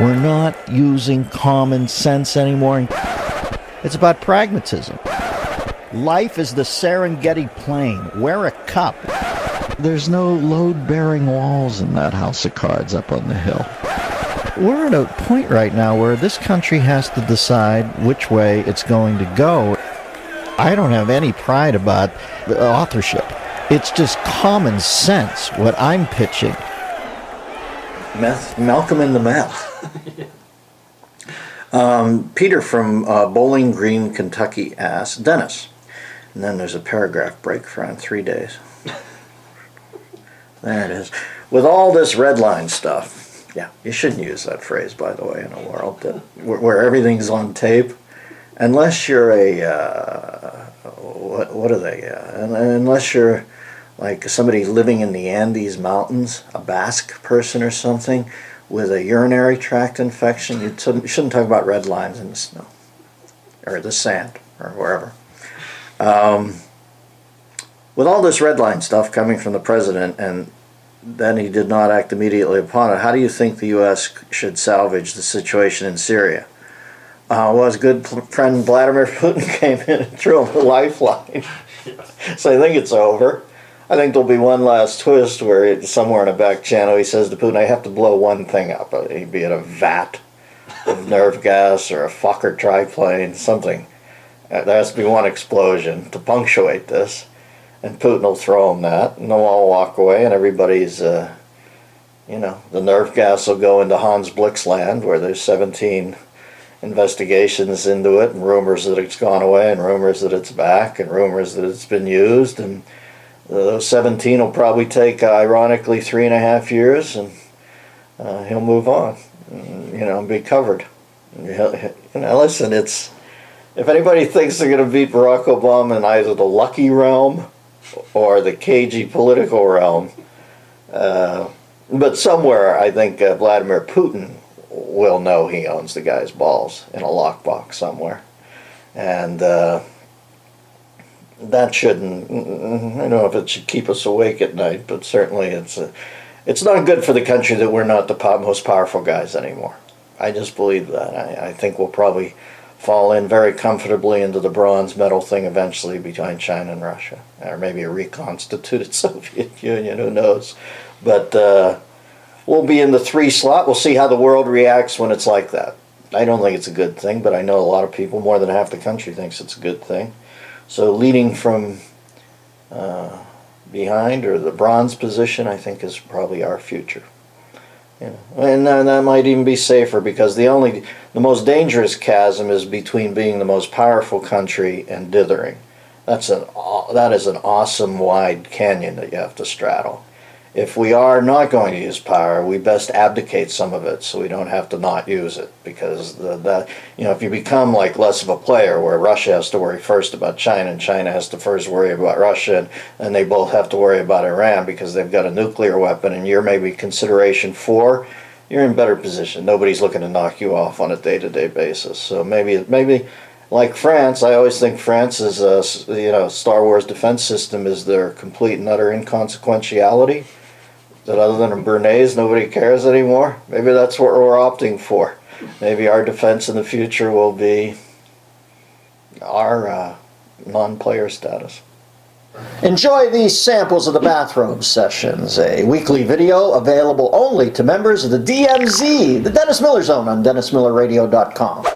We're not using common sense anymore. It's about pragmatism. Life is the Serengeti plain. Wear a cup. There's no load-bearing walls in that house of cards up on the hill. We're at a point right now where this country has to decide which way it's going to go. I don't have any pride about the authorship. It's just common sense what I'm pitching. Malcolm in the meth. Peter from Bowling Green, Kentucky asks, Dennis, and then there's a paragraph break for around 3 days. There it is. With all this redline stuff, yeah, you shouldn't use that phrase, by the way, in a world that, where everything's on tape, unless you're a, what are they, unless you're like somebody living in the Andes Mountains, a Basque person or something, with a urinary tract infection, you shouldn't talk about red lines in the snow, or the sand, or wherever. With all this red line stuff coming from the president, and then he did not act immediately upon it, how do you think the U.S. should salvage the situation in Syria? Well, his good friend Vladimir Putin came in and threw him a lifeline. So I think it's over. I think there'll be one last twist where somewhere in a back channel he says to Putin, I have to blow one thing up, be it a vat of nerve gas or a Fokker triplane, something. There has to be one explosion to punctuate this, and Putin will throw him that, and they'll all walk away, and everybody's, the nerve gas will go into Hans Blick's land, where there's 17 investigations into it, and rumors that it's gone away, and rumors that it's back, and rumors that it's been used, and those 17 will probably take, ironically, 3.5 years, and he'll move on, and be covered. Listen, if anybody thinks they're going to beat Barack Obama in either the lucky realm or the cagey political realm, but somewhere I think Vladimir Putin will know he owns the guy's balls in a lockbox somewhere, and that shouldn't, I don't know if it should keep us awake at night, but certainly it's not good for the country that we're not the most powerful guys anymore. I just believe that. I think we'll probably fall in very comfortably into the bronze medal thing eventually between China and Russia, or maybe a reconstituted Soviet Union, who knows. But we'll be in the 3 slot. We'll see how the world reacts when it's like that. I don't think it's a good thing, but I know a lot of people, more than half the country, thinks it's a good thing. So leading from behind, or the bronze position, I think is probably our future. And that might even be safer, because the most dangerous chasm is between being the most powerful country and dithering. That is an awesome wide canyon that you have to straddle. If we are not going to use power, we best abdicate some of it so we don't have to not use it, because if you become like less of a player, where Russia has to worry first about China and China has to first worry about Russia, and they both have to worry about Iran because they've got a nuclear weapon, and you're maybe consideration 4, you're in better position. Nobody's looking to knock you off on a day-to-day basis. So maybe like France, I always think France's Star Wars defense system is their complete and utter inconsequentiality. That other than a Bernays, nobody cares anymore. Maybe that's what we're opting for. Maybe our defense in the future will be our non-player status. Enjoy these samples of the Bathrobe Sessions, a weekly video available only to members of the DMZ, the Dennis Miller Zone, on DennisMillerRadio.com.